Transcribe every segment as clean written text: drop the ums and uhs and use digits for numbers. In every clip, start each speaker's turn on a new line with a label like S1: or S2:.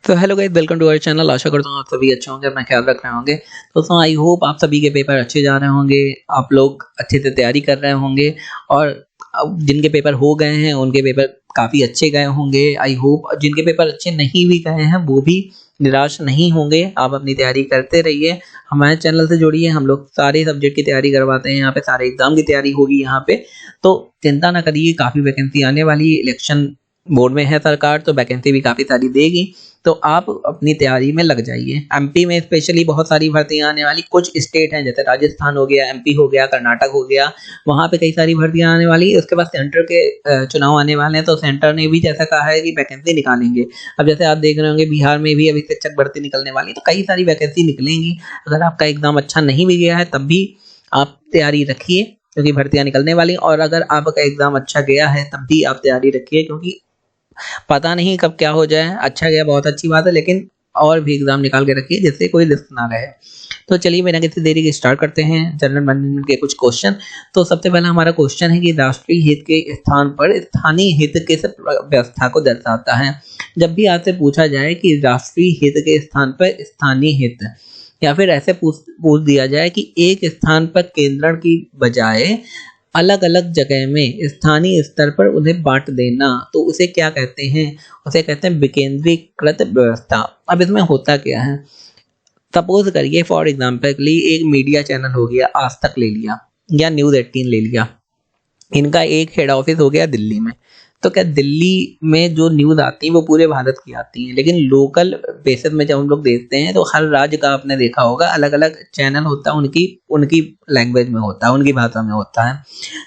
S1: तो hello guys, welcome to our channel. आशा करता हूँ आप सभी अच्छे होंगे, अपना ख्याल रख रहे होंगे। दोस्तों, आई होप आप सभी के पेपर अच्छे जा रहे होंगे, आप लोग अच्छे से तैयारी कर रहे होंगे और अब जिनके पेपर हो गए हैं उनके पेपर काफ़ी अच्छे गए होंगे। आई होप जिनके पेपर अच्छे नहीं भी गए हैं वो भी निराश नहीं होंगे। आप अपनी तैयारी करते रहिए, हमारे चैनल से जुड़िए। हम लोग सारे सब्जेक्ट की तैयारी करवाते हैं यहाँ पे, सारे एग्जाम की तैयारी होगी यहाँ पे, तो चिंता ना करिए। काफ़ी वैकेंसी आने वाली, इलेक्शन बोर्ड में है सरकार तो वैकेंसी भी काफ़ी सारी देगी, तो आप अपनी तैयारी में लग जाइए। एमपी में स्पेशली बहुत सारी भर्तियां आने वाली। कुछ स्टेट हैं जैसे राजस्थान हो गया, एमपी हो गया, कर्नाटक हो गया, वहाँ पे कई सारी भर्तियां आने वाली है। उसके बाद सेंटर के चुनाव आने वाले हैं, तो सेंटर ने भी जैसा कहा है कि वैकेंसी निकालेंगे। अब जैसे आप देख रहे होंगे बिहार में भी अभी शिक्षक भर्ती निकलने वाली है, तो कई सारी वैकेंसी निकलेंगी। अगर आपका एग्जाम अच्छा नहीं भी गया है तब भी आप तैयारी रखिए, क्योंकि भर्तियां निकलने वाली। और अगर आपका एग्जाम अच्छा गया है तब भी आप तैयारी रखिए, क्योंकि पता नहीं कब क्या हो जाए। अच्छा गया बहुत अच्छी बात है, लेकिन और भी एग्जाम निकाल के रखिए जिससे कोई रिस्क ना रहे। तो चलिए बिना किसी देरी के स्टार्ट करते हैं जनरल मैनेजमेंट के कुछ क्वेश्चन। तो सबसे पहला हमारा क्वेश्चन है कि राष्ट्रीय हित के स्थान पर स्थानीय हित किस व्यवस्था को दर्शाता है। जब भी आपसे पूछा जाए कि राष्ट्रीय हित के स्थान पर स्थानीय हित, या फिर ऐसे पूछ दिया जाए कि एक स्थान पर केंद्रण की बजाय अलग अलग जगह में स्थानीय स्तर पर उन्हें बांट देना, तो उसे क्या कहते हैं? उसे कहते हैं विकेंद्रीकृत व्यवस्था। अब इसमें होता क्या है, सपोज करिए फॉर एग्जाम्पल एक मीडिया चैनल हो गया, आज तक ले लिया या न्यूज़ 18 ले लिया। इनका एक हेड ऑफिस हो गया दिल्ली में, तो क्या दिल्ली में जो न्यूज़ आती है वो पूरे भारत की आती है, लेकिन लोकल बेसिस में जब हम लोग देखते हैं तो हर राज्य का आपने देखा होगा अलग अलग चैनल होता है, उनकी उनकी लैंग्वेज में होता है, उनकी भाषा में होता है,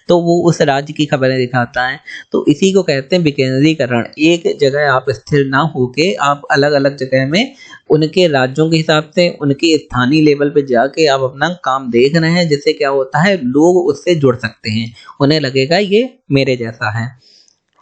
S1: तो वो उस राज्य की खबरें दिखाता है। तो इसी को कहते हैं विकेंद्रीकरण। एक जगह आप स्थिर ना होके आप अलग अलग जगह में उनके राज्यों के हिसाब से उनके स्थानीय लेवल पे जाके आप अपना काम देख रहे हैं, जिससे क्या होता है लोग उससे जुड़ सकते हैं, उन्हें लगेगा ये मेरे जैसा है।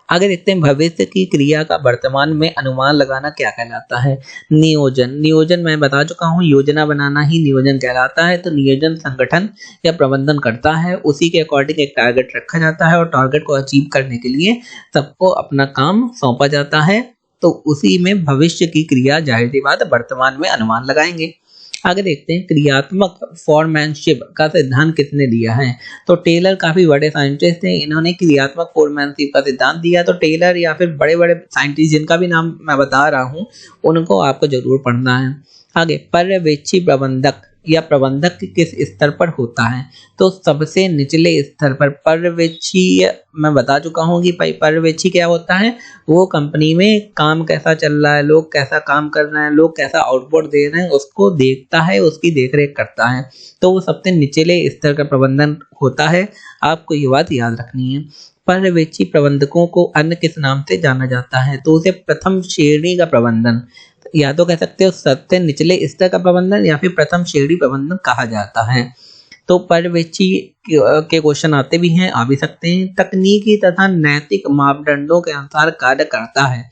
S1: आगे देखते हैं भविष्य की क्रिया का वर्तमान में अनुमान लगाना क्या कहलाता है। नियोजन। नियोजन मैं बता चुका हूँ, योजना बनाना ही नियोजन कहलाता है। तो नियोजन संगठन या प्रबंधन करता है, उसी के अकॉर्डिंग एक टारगेट रखा जाता है और टारगेट को अचीव करने के लिए सबको अपना काम सौंपा जाता है, तो उसी में भविष्य की क्रिया जाहिर सी बात वर्तमान में अनुमान लगाएंगे। आगे देखते हैं क्रियात्मक फोरमैनशिप का सिद्धांत किसने दिया है। तो टेलर काफी बड़े साइंटिस्ट थे, इन्होंने क्रियात्मक फोरमैनशिप का सिद्धांत दिया। तो टेलर या फिर बड़े बड़े साइंटिस्ट जिनका भी नाम मैं बता रहा हूँ उनको आपको जरूर पढ़ना है। आगे पर्यवेक्षी प्रबंधक या प्रबंधक किस स्तर पर होता है। तो सबसे निचले स्तर पर पर्यवेक्षी, मैं बता चुका हूँ कि भाई पर्यवेक्षी क्या होता है, वो कंपनी में काम कैसा चल रहा है, लोग कैसा काम कर रहे हैं, लोग कैसा आउटपुट दे रहे हैं, उसको देखता है, उसकी देखरेख करता है। तो वो सबसे निचले स्तर का प्रबंधन होता है, आपको ये बात याद रखनी है। पर्यवेक्षी प्रबंधकों को अन्य किस नाम से जाना जाता है। तो उसे प्रथम श्रेणी का प्रबंधन, या तो कह सकते हो सबसे निचले स्तर का प्रबंधन, या फिर प्रथम श्रेणी प्रबंधन कहा जाता है। तो पर्यवेक्षी के क्वेश्चन आते भी हैं, आ भी सकते हैं। तकनीकी तथा नैतिक मापदंडों के अनुसार कार्य करता है।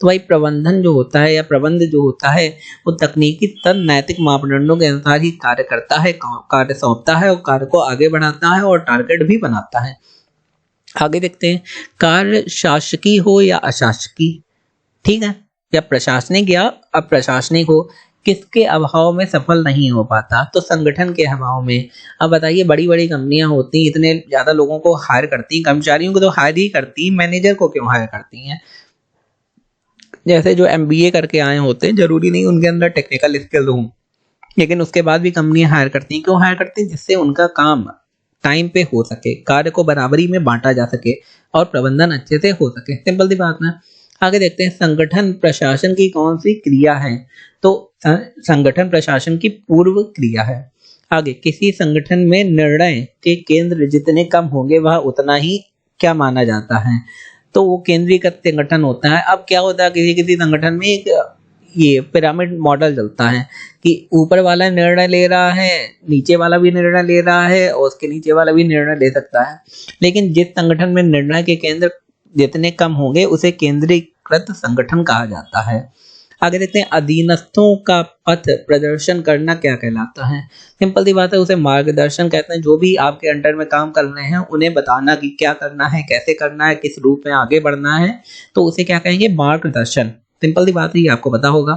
S1: तो भाई प्रबंधन जो होता है या प्रबंध जो होता है वो तकनीकी तथा नैतिक मापदंडों के अनुसार ही कार्य करता है, कार्य सौंपता है और कार्य को आगे बढ़ाता है और टारगेट भी बनाता है। आगे देखते हैं कार्य शासकीय हो या अशासकीय, ठीक है, या प्रशासनिक या अप्रशासनिक हो, किसके अभाव में सफल नहीं हो पाता। तो संगठन के अभाव में। अब बताइए बड़ी बड़ी कंपनियां होती हैं, इतने ज्यादा लोगों को हायर करती हैं, कर्मचारियों को तो हायर ही करती हैं, मैनेजर को क्यों हायर करती हैं। जैसे जो एमबीए करके आए होते हैं, जरूरी नहीं उनके अंदर टेक्निकल स्किल हो, लेकिन उसके बाद भी कंपनियां हायर करती हैं। क्यों हायर करती हैं? जिससे उनका काम टाइम पे हो सके, कार्य को बराबरी में बांटा जा सके और प्रबंधन अच्छे से हो सके। सिंपल सी बात ना। आगे देखते हैं संगठन प्रशासन की कौन सी क्रिया है। तो संगठन प्रशासन की पूर्व क्रिया है। आगे किसी संगठन में निर्णय के केंद्र जितने कम होंगे वह उतना ही क्या माना जाता है। तो वो केंद्रीकृत संगठन होता है। अब क्या होता है किसी किसी संगठन में एक ये पिरामिड मॉडल चलता है कि ऊपर वाला निर्णय ले रहा है, नीचे वाला भी निर्णय ले रहा है और उसके नीचे वाला भी निर्णय ले सकता है, लेकिन जिस संगठन में निर्णय के केंद्र जितने कम होंगे उसे केंद्रीकृत संगठन कहा जाता है। आगे देखते हैं अधीनस्थों का पथ प्रदर्शन करना क्या कहलाता है। सिंपल सी बात है, उसे मार्गदर्शन कहते हैं। जो भी आपके अंडर में काम कर रहे हैं उन्हें बताना कि क्या करना है, कैसे करना है, किस रूप में आगे बढ़ना है, तो उसे क्या कहेंगे, मार्गदर्शन। सिंपल सी बात है, ये आपको पता होगा।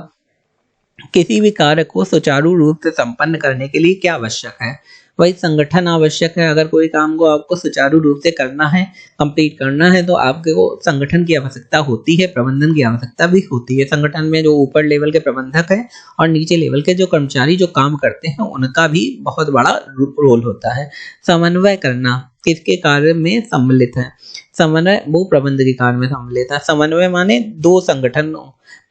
S1: किसी भी कार्य को सुचारू रूप से संपन्न करने के लिए क्या आवश्यक है? वही संगठन आवश्यक है। अगर कोई काम को आपको सुचारू रूप से करना है, कंप्लीट करना है, तो आपको संगठन की आवश्यकता होती है, प्रबंधन की आवश्यकता भी होती है। संगठन में जो ऊपर लेवल के प्रबंधक है और नीचे लेवल के जो कर्मचारी जो काम करते हैं, उनका भी बहुत बड़ा रोल होता है। समन्वय करना किसके कार्य में सम्मिलित है? समन्वय वो प्रबंध के कार्य में सम्मिलित है। समन्वय माने दो संगठन,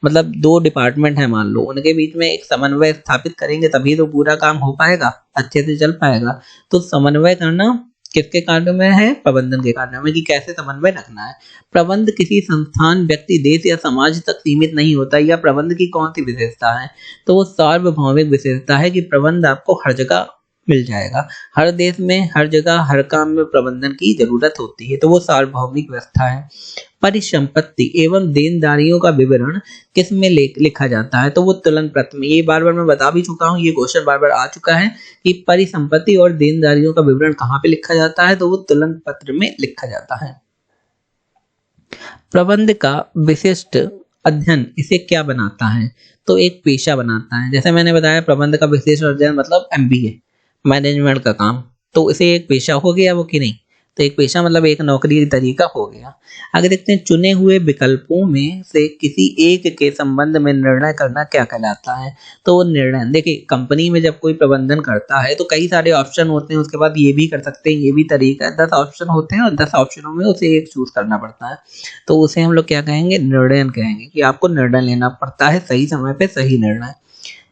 S1: मतलब दो डिपार्टमेंट है मान लो, उनके बीच में एक समन्वय स्थापित करेंगे तभी तो पूरा काम हो पाएगा, अच्छे से चल पाएगा। तो समन्वय करना किसके कार्य में है? प्रबंधन के कार्य में, कि कैसे समन्वय रखना है। प्रबंध किसी संस्थान, व्यक्ति, देश या समाज तक सीमित नहीं होता। या प्रबंध की कौन सी विशेषता है? तो वो सार्वभौमिक विशेषता है कि प्रबंध आपको हर जगह मिल जाएगा। हर देश में, हर जगह, हर काम में प्रबंधन की जरूरत होती है, तो वो सार्वभौमिक व्यवस्था है। परिसंपत्ति एवं देनदारियों का विवरण किस में लिखा जाता है? तो वो तुलन पत्र में। ये बार बार मैं बता भी चुका हूँ, ये क्वेश्चन बार बार आ चुका है कि परिसंपत्ति और देनदारियों का विवरण कहाँ पे लिखा जाता है? तो वो तुलन पत्र में लिखा जाता है। प्रबंध का विशिष्ट अध्ययन इसे क्या बनाता है? तो एक पेशा बनाता है। जैसे मैंने बताया, प्रबंध का विशेष अध्ययन मतलब MBA, मैनेजमेंट का काम, तो इसे एक पेशा हो गया वो कि नहीं? तो एक पेशा मतलब एक नौकरी का तरीका हो गया। आगे देखते हैं, चुने हुए विकल्पों में से किसी एक के संबंध में निर्णय करना क्या कहलाता है? तो वो निर्णय, देखिए कंपनी में जब कोई प्रबंधन करता है तो कई सारे ऑप्शन होते हैं, उसके बाद ये भी कर सकते हैं, ये भी तरीका है, 10 ऑप्शन होते हैं और 10 ऑप्शनों में उसे एक चूज करना पड़ता है। तो उसे हम लोग क्या कहेंगे? निर्णय कहेंगे, कि आपको निर्णय लेना पड़ता है, सही समय पे सही निर्णय।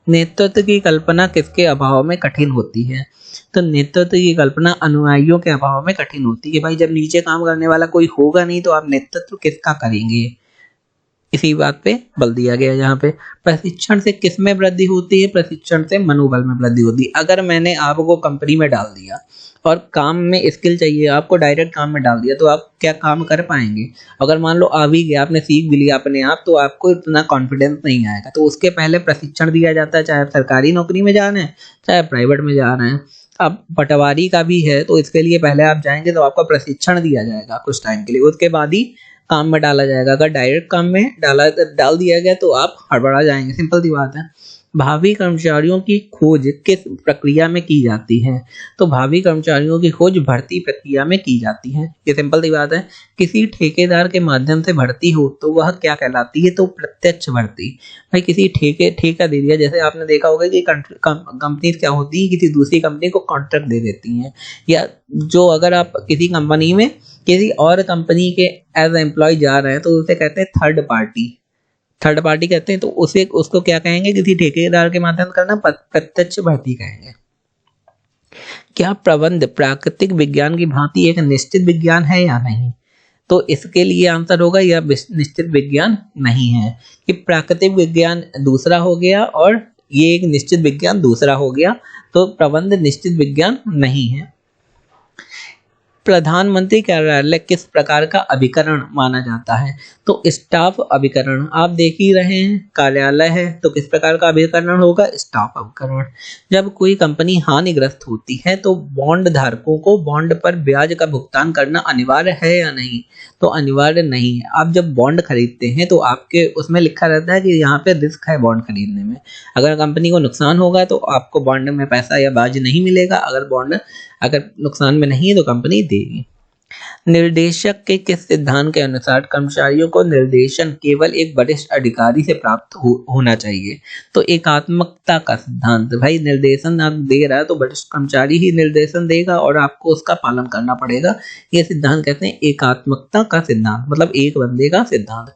S1: नेतृत्व की कल्पना किसके अभाव में कठिन होती है? तो नेतृत्व की कल्पना अनुयायियों के अभाव में कठिन होती है। भाई जब नीचे काम करने वाला कोई होगा नहीं तो आप नेतृत्व किसका करेंगे? इसी बात पे बल दिया गया यहाँ पे। प्रशिक्षण से किस में वृद्धि होती है? प्रशिक्षण से मनोबल में वृद्धि होती है। अगर मैंने आपको कंपनी में डाल दिया और काम में स्किल चाहिए, आपको डायरेक्ट काम में डाल दिया, तो आप क्या काम कर पाएंगे? अगर मान लो आ भी गया, आपने सीख भी लिया अपने आप, तो आपको इतना कॉन्फिडेंस नहीं आएगा। तो उसके पहले प्रशिक्षण दिया जाता है, चाहे आप सरकारी नौकरी में जा रहे हैं, चाहे प्राइवेट में जा रहे हैं। अब पटवारी का भी है, तो इसके लिए पहले आप जाएंगे तो आपका प्रशिक्षण दिया जाएगा कुछ टाइम के लिए, उसके बाद ही काम में डाला जाएगा। अगर डायरेक्ट काम में डाल दिया गया तो आप हड़बड़ा जाएंगे, सिंपल सी बात है। भावी कर्मचारियों की खोज किस प्रक्रिया में की जाती है? तो भावी कर्मचारियों की खोज भर्ती प्रक्रिया में की जाती है। ये सिंपल सी बात है। किसी ठेकेदार के माध्यम से भर्ती हो तो वह क्या कहलाती है? तो प्रत्यक्ष भर्ती। भाई किसी ठेका दे दिया, जैसे आपने देखा होगा कि कंपनी क्या होती है, किसी दूसरी कंपनी को कॉन्ट्रैक्ट दे देती हैं, या जो अगर आप किसी कंपनी में किसी और कंपनी के एज एम्प्लॉय जा रहे हैं तो उसे कहते हैं थर्ड पार्टी कहते हैं। तो उसको क्या कहेंगे? किसी ठेकेदार के माध्यम करना प्रत्यक्ष भर्ती कहेंगे। क्या प्रबंध प्राकृतिक विज्ञान की भांति एक निश्चित विज्ञान है या नहीं? तो इसके लिए आंसर होगा यह निश्चित विज्ञान नहीं है, कि प्राकृतिक विज्ञान दूसरा हो गया और ये एक निश्चित विज्ञान दूसरा हो गया। तो प्रबंध निश्चित विज्ञान नहीं है। प्रधानमंत्री कार्यालय किस प्रकार का अभिकरण माना जाता है? तो स्टाफ अभिकरण। आप देख ही रहे हैं, कार्यालय है तो किस प्रकार का अभिकरण होगा? स्टाफ अभिकरण। जब कोई कंपनी हानिग्रस्त होती है तो बॉन्ड धारकों को बॉन्ड पर ब्याज का भुगतान करना अनिवार्य है या नहीं? तो अनिवार्य नहीं है। आप जब बॉन्ड खरीदते हैं तो आपके उसमें लिखा रहता है कि यहाँ पे रिस्क है बॉन्ड खरीदने में। अगर कंपनी को नुकसान होगा तो आपको बॉन्ड में पैसा या ब्याज नहीं मिलेगा। अगर नुकसान में नहीं है तो कंपनी देगी। निर्देशक के किस सिद्धांत के अनुसार कर्मचारियों को निर्देशन केवल एक वरिष्ठ अधिकारी से प्राप्त होना चाहिए? तो एकात्मकता का सिद्धांत। भाई निर्देशन आप दे रहा है तो वरिष्ठ कर्मचारी ही निर्देशन देगा और आपको उसका पालन करना पड़ेगा। ये सिद्धांत कहते हैं एकात्मकता का सिद्धांत, मतलब एक बंदे का सिद्धांत।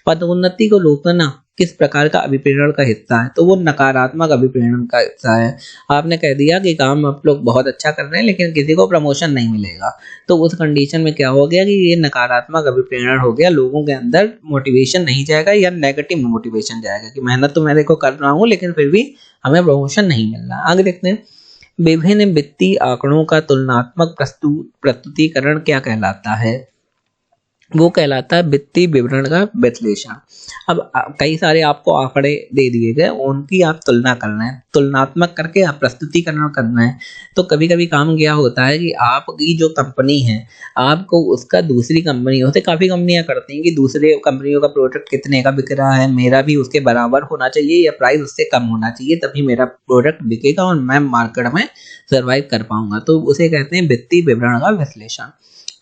S1: पदोन्नति को रोकना किस प्रकार का अभिप्रेरण का हिस्सा है? तो वो नकारात्मक अभिप्रेरण का हिस्सा है। आपने कह दिया कि काम आप लोग बहुत अच्छा कर रहे हैं लेकिन किसी को प्रमोशन नहीं मिलेगा, तो उस कंडीशन में क्या हो गया कि ये नकारात्मक अभिप्रेरण हो गया। लोगों के अंदर मोटिवेशन नहीं जाएगा या नेगेटिव मोटिवेशन जाएगा कि मेहनत तो मैं देखो कर रहा हूँ लेकिन फिर भी हमें प्रमोशन नहीं मिल रहा। आगे देखते हैं, विभिन्न वित्तीय आंकड़ों का तुलनात्मक प्रस्तुतिकरण क्या कहलाता है? वो कहलाता है वित्तीय विवरण का विश्लेषण। अब कई सारे आपको आंकड़े दे दिए गए, उनकी आप तुलना करना है, तुलनात्मक करके आप प्रस्तुतिकरण करना है। तो कभी कभी काम क्या होता है कि आपकी जो कंपनी है, आपको उसका दूसरी कंपनियों से, काफ़ी कंपनियां करती हैं कि दूसरे कंपनियों का प्रोडक्ट कितने का बिक रहा है, मेरा भी उसके बराबर होना चाहिए या प्राइस उससे कम होना चाहिए, तभी मेरा प्रोडक्ट बिकेगा और मैं मार्केट में सर्वाइव कर पाऊंगा। तो उसे कहते हैं वित्तीय विवरण का विश्लेषण।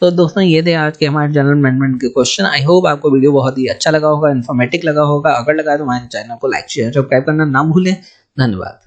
S1: तो दोस्तों ये थे आज के हमारे जनरल मैनेजमेंट के क्वेश्चन। आई होप आपको वीडियो बहुत ही अच्छा लगा होगा, इन्फॉर्मेटिव लगा होगा। अगर लगा तो हमारे चैनल को लाइक शेयर सब्सक्राइब करना ना भूलें। धन्यवाद।